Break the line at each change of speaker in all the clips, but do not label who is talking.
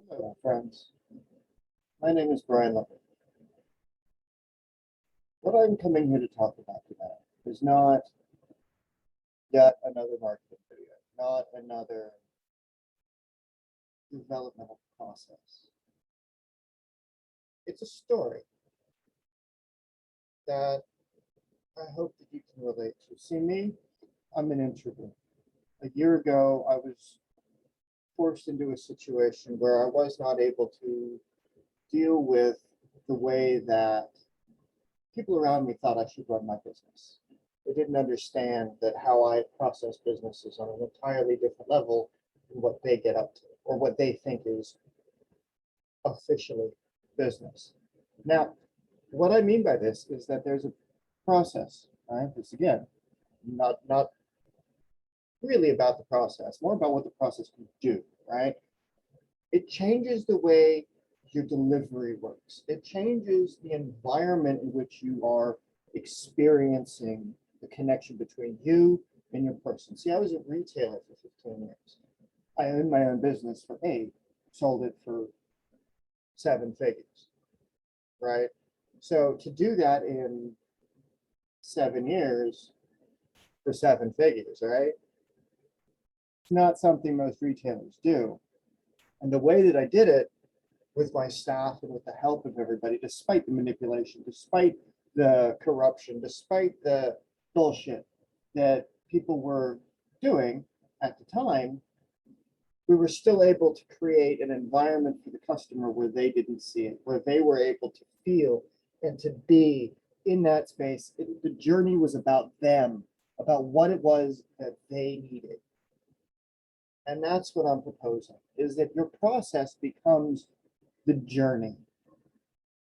Hello, friends. My name is Brian Levitt. What I'm coming here to talk about today is not yet another marketing video, not another developmental process. It's a story that I hope that you can relate to. See, me, I'm an introvert. A year ago, I was forced into a situation where I was not able to deal with the way that people around me thought I should run my business. They didn't understand that how I process business is on an entirely different level than what they get up to or what they think is officially business. Now, what I mean by this is that there's a process, right? This again, not really about the process, more about what the process can do, right? It changes the way your delivery works. It changes the environment in which you are experiencing the connection between you and your person. See, I was a retailer for 15 years. I owned my own business for 8, sold it for 7 figures, right? So to do that in 7 years for 7 figures, right? It's not something most retailers do. And the way that I did it with my staff and with the help of everybody, despite the manipulation, despite the corruption, despite the bullshit that people were doing at the time, we were still able to create an environment for the customer where they didn't see it, where they were able to feel and to be in that space. The journey was about them, about what it was that they needed. And that's what I'm proposing, is that your process becomes the journey,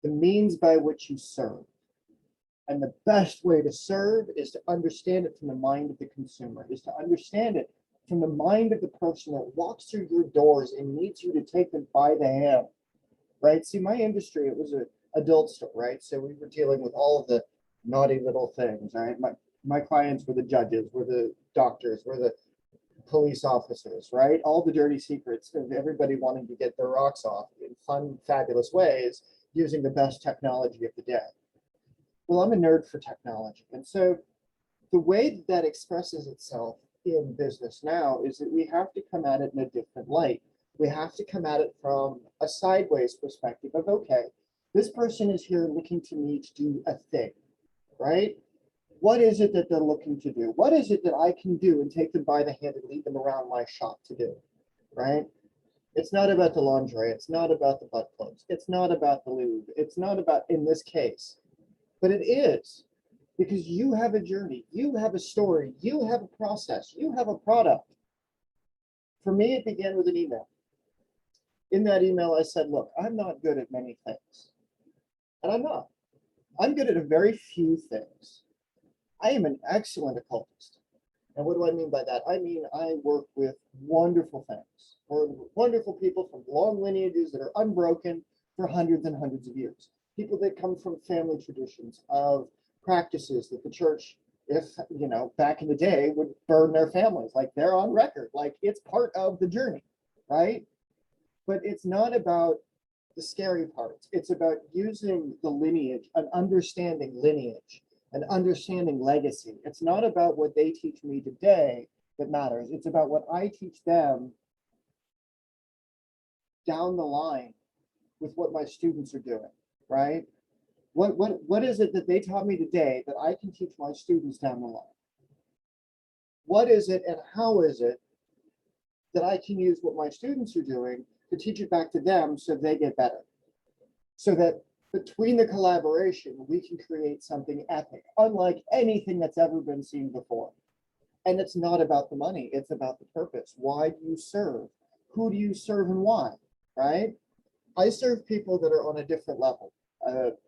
the means by which you serve. And the best way to serve is to understand it from the mind of the consumer, is to understand it from the mind of the person that walks through your doors and needs you to take them by the hand, right? See, my industry, it was an adult store, right? So we were dealing with all of the naughty little things, right? My clients were the judges, were the doctors, were the police officers, right? All the dirty secrets of everybody wanting to get their rocks off in fun, fabulous ways using the best technology of the day. Well, I'm a nerd for technology. And so the way that expresses itself in business now is that we have to come at it in a different light. We have to come at it from a sideways perspective of, okay, this person is here looking to me to do a thing, right? What is it that they're looking to do? What is it that I can do and take them by the hand and lead them around my shop to do, right? It's not about the lingerie. It's not about the butt plugs. It's not about the lube. It's not about, in this case, but it is, because you have a journey, you have a story, you have a process, you have a product. For me, it began with an email. In that email, I said, look, I'm not good at many things. And I'm not. I'm good at a very few things. I am an excellent occultist. And what do I mean by that? I mean, I work with wonderful things, or wonderful people from long lineages that are unbroken for hundreds and hundreds of years. People that come from family traditions of practices that the church, if back in the day, would burn their families. Like, they're on record, like it's part of the journey, right? But it's not about the scary parts. It's about using the lineage and understanding lineage and understanding legacy. It's not about what they teach me today that matters. It's about what I teach them down the line with what my students are doing, right? What is it that they taught me today that I can teach my students down the line? What is it and how is it that I can use what my students are doing to teach it back to them so they get better? So that between the collaboration, we can create something epic, unlike anything that's ever been seen before. And it's not about the money, it's about the purpose. Why do you serve? Who do you serve and why, right? I serve people that are on a different level,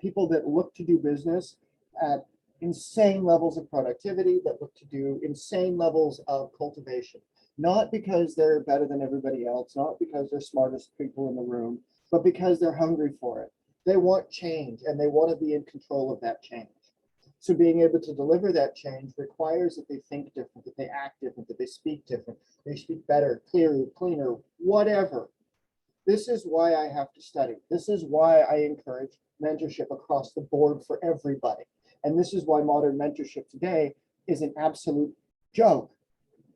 people that look to do business at insane levels of productivity, that look to do insane levels of cultivation, not because they're better than everybody else, not because they're smartest people in the room, but because they're hungry for it. They want change and they want to be in control of that change. So being able to deliver that change requires that they think different, that they act different, that they speak different, they speak better, clearer, cleaner, whatever. This is why I have to study. This is why I encourage mentorship across the board for everybody. And this is why modern mentorship today is an absolute joke,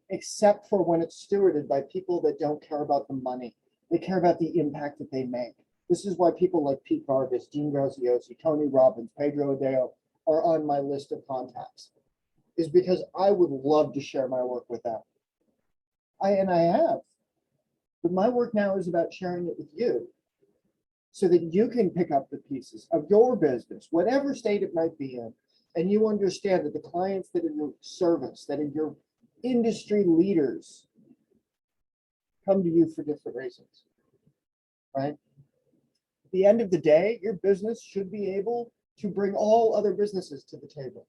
except for when it's stewarded by people that don't care about the money. They care about the impact that they make. This is why people like Pete Vargas, Dean Graziosi, Tony Robbins, Pedro Adeo are on my list of contacts, is because I would love to share my work with them. I have. But my work now is about sharing it with you so that you can pick up the pieces of your business, whatever state it might be in, and you understand that the clients that are your service, that are your industry leaders, come to you for different reasons, right? At the end of the day, your business should be able to bring all other businesses to the table.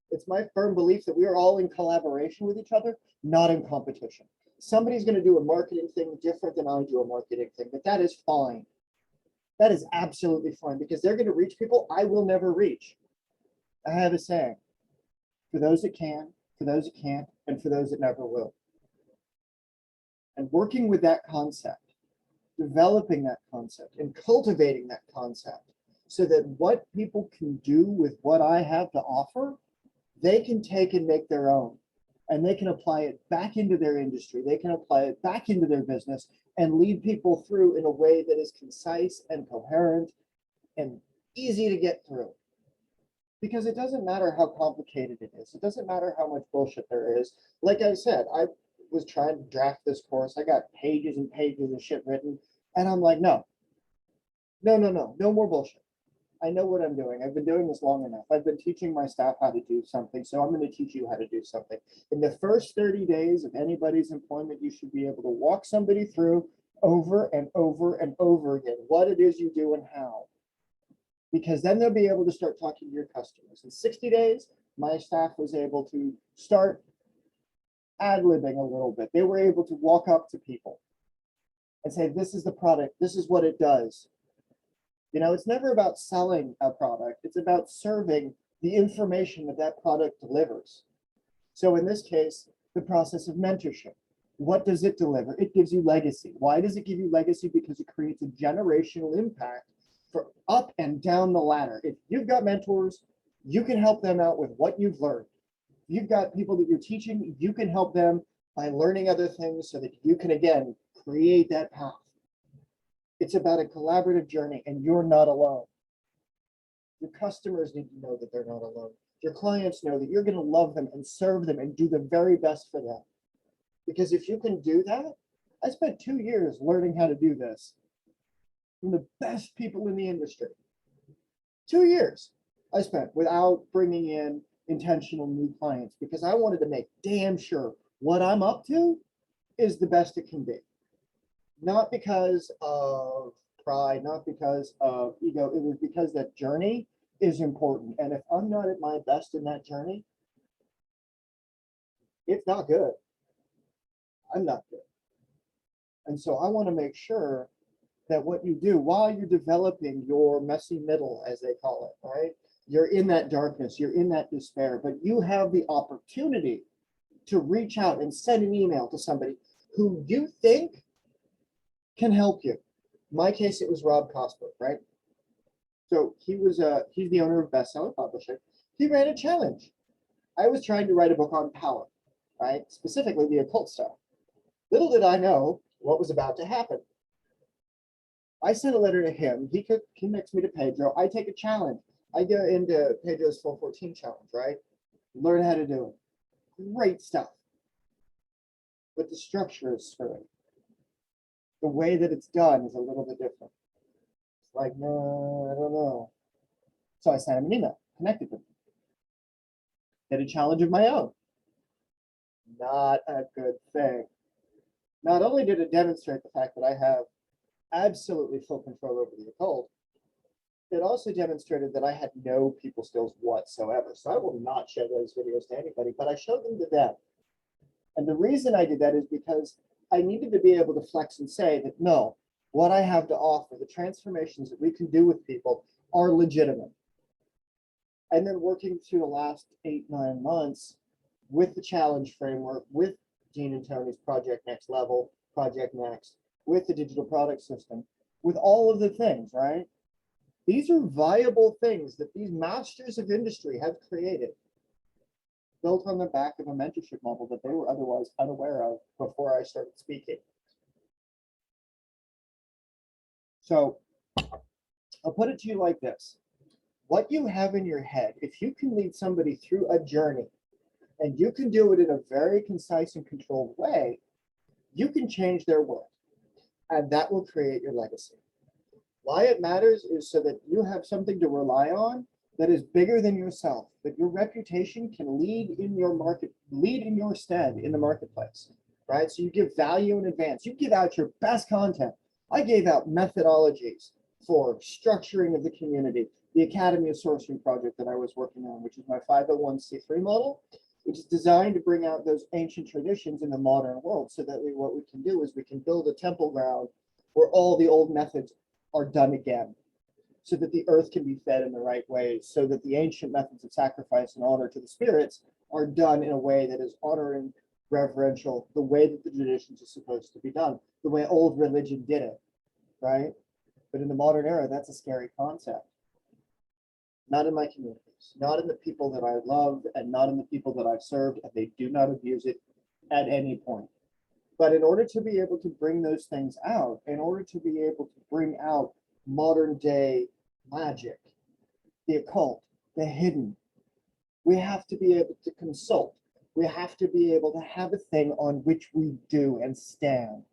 It's my firm belief that we are all in collaboration with each other, not in competition. Somebody's going to do a marketing thing different than I do a marketing thing, but that is fine. That is absolutely fine because they're going to reach people I will never reach. I have a saying, for those that can, for those that can't, and for those that never will. And working with that concept, developing that concept, and cultivating that concept so that what people can do with what I have to offer, they can take and make their own. And they can apply it back into their industry. They can apply it back into their business and lead people through in a way that is concise and coherent and easy to get through. Because it doesn't matter how complicated it is. It doesn't matter how much bullshit there is. Like I said, I was trying to draft this course. I got pages and pages of shit written. And I'm like, no more bullshit. I know what I'm doing. I've been doing this long enough. I've been teaching my staff how to do something, so I'm going to teach you how to do something. In the first 30 days of anybody's employment, you should be able to walk somebody through over and over and over again what it is you do and how. Because then they'll be able to start talking to your customers. In 60 days, my staff was able to start ad-libbing a little bit. They were able to walk up to people and say, this is the product, this is what it does. You know, it's never about selling a product. It's about serving the information that that product delivers. So in this case, the process of mentorship. What does it deliver? It gives you legacy. Why does it give you legacy? Because it creates a generational impact for up and down the ladder. If you've got mentors, you can help them out with what you've learned. If you've got people that you're teaching, you can help them by learning other things so that you can, again, create that path. It's about a collaborative journey, and you're not alone. Your customers need to know that they're not alone. Your clients know that you're going to love them and serve them and do the very best for them. Because if you can do that, I spent 2 years learning how to do this from the best people in the industry. 2 years I spent without bringing in intentional new clients because I wanted to make damn sure what I'm up to is the best it can be. Not because of pride, not because of ego. It was because that journey is important. And if I'm not at my best in that journey, it's not good. I'm not good. And so I want to make sure that what you do while you're developing your messy middle, as they call it, right? You're in that darkness, you're in that despair, but you have the opportunity to reach out and send an email to somebody who you think can help you. In my case, it was Rob Cosper, right? So he's the owner of Bestseller Publishing. He ran a challenge. I was trying to write a book on power, right? Specifically the occult stuff. Little did I know what was about to happen. I sent a letter to him. He connects me to Pedro. I take a challenge. I go into Pedro's 414 challenge, right? Learn how to do it. Great stuff. But the structure is screwy. The way that it's done is a little bit different. It's like, no, I don't know. So I sent him an email, connected with him. Did a challenge of my own. Not a good thing. Not only did it demonstrate the fact that I have absolutely full control over the occult, it also demonstrated that I had no people skills whatsoever. So I will not share those videos to anybody, but I showed them to them. And the reason I did that is because I needed to be able to flex and say that, no, what I have to offer, the transformations that we can do with people are legitimate. And then working through the last 8-9 months with the challenge framework, with Dean and Tony's Project Next Level, Project Next, with the digital product system, with all of the things, right? These are viable things that these masters of industry have created, built on the back of a mentorship model that they were otherwise unaware of before I started speaking. So I'll put it to you like this. What you have in your head, if you can lead somebody through a journey and you can do it in a very concise and controlled way, you can change their world, and that will create your legacy. Why it matters is so that you have something to rely on that is bigger than yourself, that your reputation can lead in your market, lead in your stead in the marketplace, right? So you give value in advance. You give out your best content. I gave out methodologies for structuring of the community, the Academy of Sorcery project that I was working on, which is my 501c3 model, which is designed to bring out those ancient traditions in the modern world, so that what we can do is we can build a temple ground where all the old methods are done again, so that the earth can be fed in the right ways, so that the ancient methods of sacrifice and honor to the spirits are done in a way that is honoring, reverential, the way that the traditions are supposed to be done, the way old religion did it, right? But in the modern era, that's a scary concept. Not in my communities, not in the people that I love, and not in the people that I've served, and they do not abuse it at any point. But in order to be able to bring those things out, in order to be able to bring out modern day magic, the occult, the hidden, we have to be able to consult. We have to be able to have a thing on which we do and stand.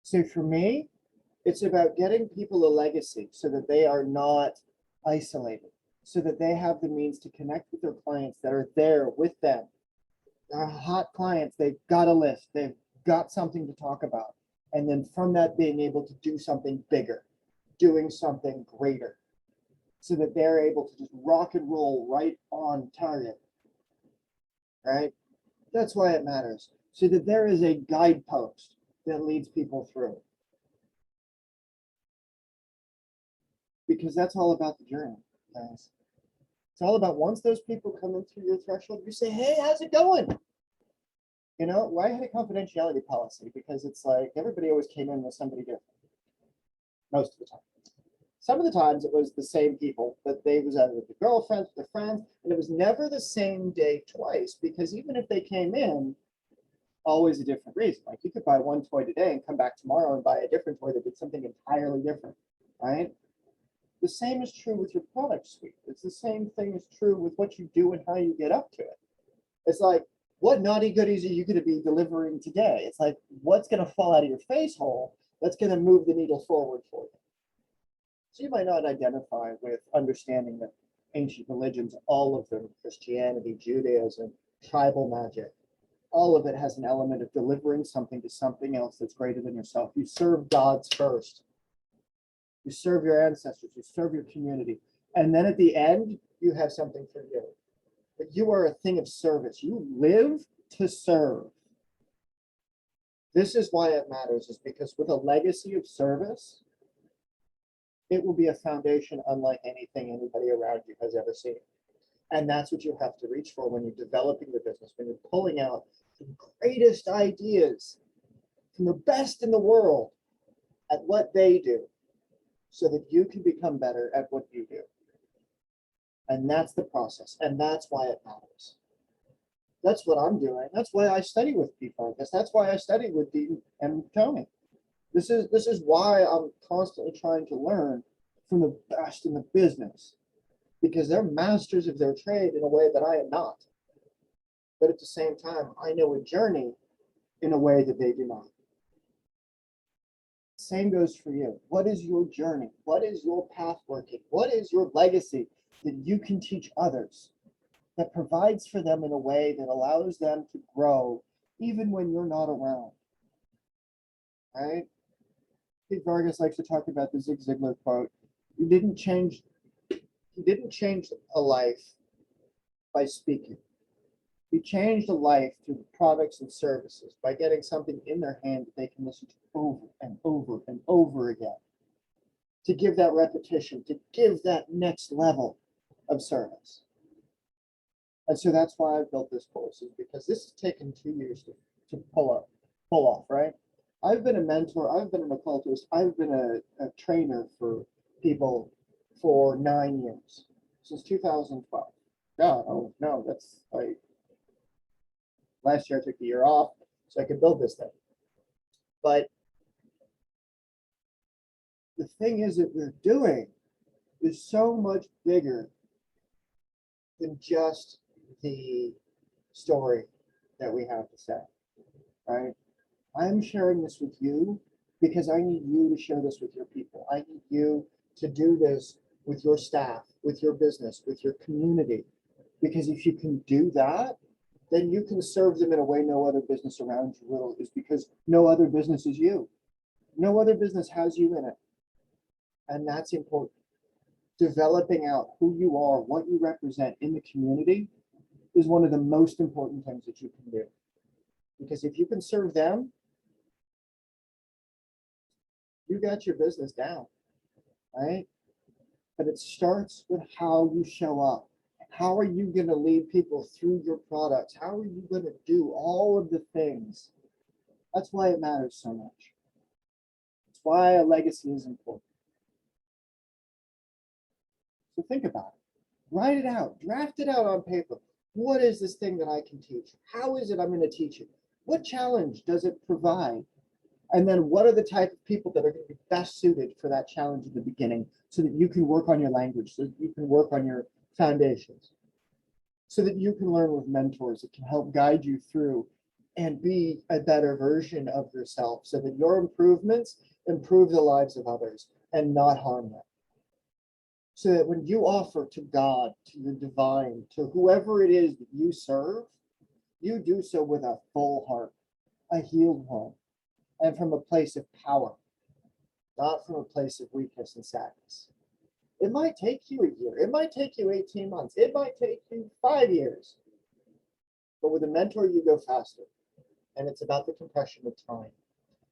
So for me, it's about getting people a legacy so that they are not isolated, so that they have the means to connect with their clients that are there with them. They're hot clients, they've got a list, they've got something to talk about. And then from that, being able to do something bigger, doing something greater, so that they're able to just rock and roll right on target, right? That's why it matters. So that there is a guidepost that leads people through. Because that's all about the journey, guys. It's all about once those people come in through your threshold, you say, hey, how's it going? You know, I had a confidentiality policy because it's like everybody always came in with somebody different. Most of the time. Some of the times it was the same people, but they was either with the girlfriends, with their friends, and it was never the same day twice, because even if they came in, always a different reason. Like you could buy one toy today and come back tomorrow and buy a different toy that did something entirely different, right? The same is true with your product suite. It's the same thing is true with what you do and how you get up to it. It's like, what naughty goodies are you going to be delivering today? It's like, what's going to fall out of your face hole that's going to move the needle forward for you? So you might not identify with understanding that ancient religions, all of them, Christianity, Judaism, tribal magic, all of it has an element of delivering something to something else that's greater than yourself. You serve gods first. You serve your ancestors, you serve your community. And then at the end, you have something for you. But you are a thing of service. You live to serve. This is why it matters, is because with a legacy of service, it will be a foundation unlike anything anybody around you has ever seen. And that's what you have to reach for when you're developing the business, when you're pulling out the greatest ideas from the best in the world at what they do, so that you can become better at what you do. And that's the process. And that's why it matters. That's what I'm doing. That's why I study with people. That's why I study with Dean and Tony. This is why I'm constantly trying to learn from the best in the business, because they're masters of their trade in a way that I am not. But at the same time, I know a journey in a way that they do not. Same goes for you. What is your journey? What is your path working? What is your legacy that you can teach others, that provides for them in a way that allows them to grow even when you're not around? Right? Pete Vargas likes to talk about the Zig Ziglar quote. He didn't change a life by speaking. He changed a life through products and services by getting something in their hand that they can listen to over and over and over again, to give that repetition, to give that next level of service. And so that's why I built this course, is because this has taken 2 years to pull off, right? I've been a mentor, I've been an occultist, I've been a trainer for people for 9 years, since 2012. God, oh no, that's like last year I took the year off so I could build this thing. But the thing is that we're doing is so much bigger than just the story that we have to say, right? I'm sharing this with you because I need you to share this with your people. I need you to do this with your staff, with your business, with your community. Because if you can do that, then you can serve them in a way no other business around you will, is because no other business is you. No other business has you in it. And that's important. Developing out who you are, what you represent in the community is one of the most important things that you can do. Because if you can serve them, you got your business down, right? But it starts with how you show up. How are you going to lead people through your products? How are you going to do all of the things? That's why it matters so much. It's why a legacy is important. So think about it. Write it out. Draft it out on paper. What is this thing that I can teach? How is it I'm going to teach it? What challenge does it provide? And then what are the type of people that are going to be best suited for that challenge in the beginning so that you can work on your language, so that you can work on your foundations, so that you can learn with mentors that can help guide you through and be a better version of yourself so that your improvements improve the lives of others and not harm them. So that when you offer to God, to your divine, to whoever it is that you serve, you do so with a full heart, a healed one, and from a place of power, not from a place of weakness and sadness. It might take you a year. It might take you 18 months. It might take you 5 years. But with a mentor, you go faster. And it's about the compression of time.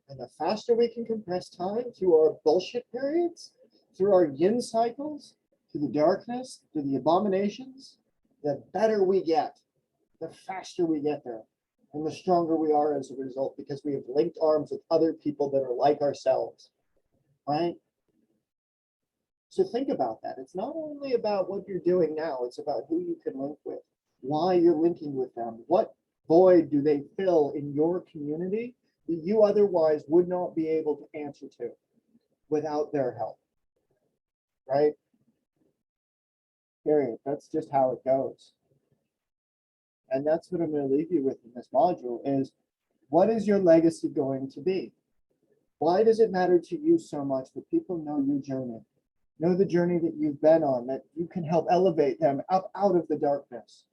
And the faster we can compress time through our bullshit periods, through our yin cycles, through the darkness, through the abominations, the better we get, the faster we get there. And the stronger we are as a result, because we have linked arms with other people that are like ourselves, right? So think about that. It's not only about what you're doing now, it's about who you can link with, why you're linking with them, what void do they fill in your community that you otherwise would not be able to answer to without their help, right? Period. That's just how it goes. And that's what I'm going to leave you with in this module is, what is your legacy going to be? Why does it matter to you so much that people know your journey? Know the journey that you've been on, that you can help elevate them up out of the darkness.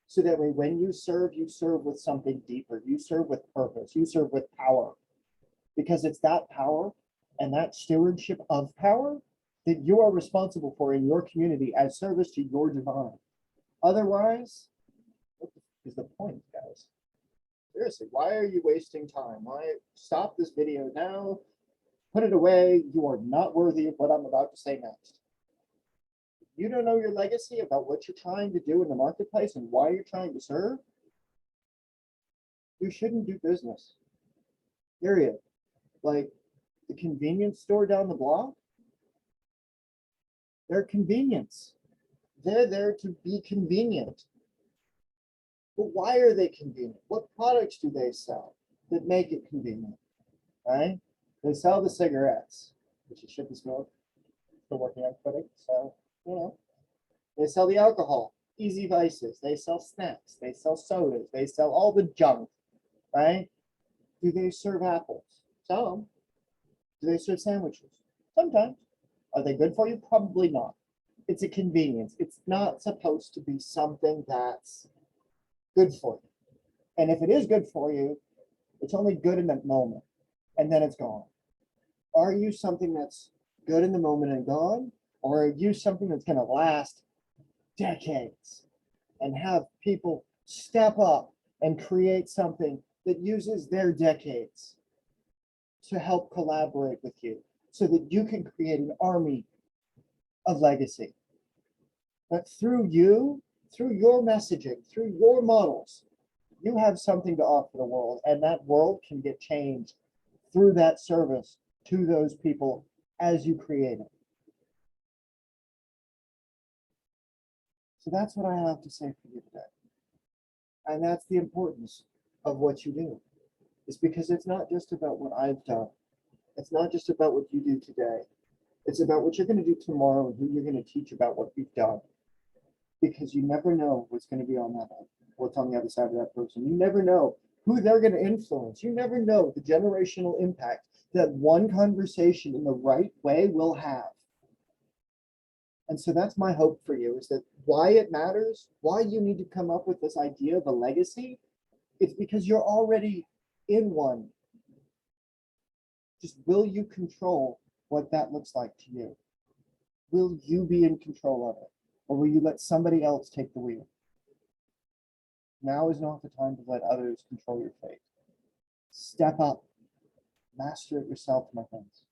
So that way, when you serve with something deeper. You serve with purpose. You serve with power. Because it's that power and that stewardship of power that you are responsible for in your community as service to your divine. Otherwise, what is the point, guys? Seriously, why are you wasting time? Why stop this video now? Put it away. You are not worthy of what I'm about to say next. If you don't know your legacy about what you're trying to do in the marketplace and why you're trying to serve, you shouldn't do business. Period. Like the convenience store down the block, they're convenience. They're there to be convenient. But why are they convenient? What products do they sell that make it convenient, right? They sell the cigarettes, which you shouldn't smoke. Still working on quitting, so, you know. They sell the alcohol, easy vices. They sell snacks. They sell sodas. They sell all the junk, right? Do they serve apples? Some. Do they serve sandwiches? Sometimes. Are they good for you? Probably not. It's a convenience. It's not supposed to be something that's good for you. And if it is good for you, it's only good in that moment, and then it's gone. Are you something that's good in the moment and gone? Or are you something that's going to last decades and have people step up and create something that uses their decades to help collaborate with you so that you can create an army of legacy? But through you, through your messaging, through your models, you have something to offer the world, and that world can get changed through that service to those people as you create it. So that's what I have to say for you today. And that's the importance of what you do. It's because it's not just about what I've done. It's not just about what you do today. It's about what you're going to do tomorrow and who you're going to teach about what you've done. Because you never know what's going to be on that end, what's on the other side of that person. You never know who they're going to influence. You never know the generational impact that one conversation in the right way will have. And so that's my hope for you, is that why it matters, why you need to come up with this idea of a legacy, it's because you're already in one. Just will you control what that looks like to you? Will you be in control of it? Or will you let somebody else take the wheel? Now is not the time to let others control your fate. Step up, master it yourself, my friends.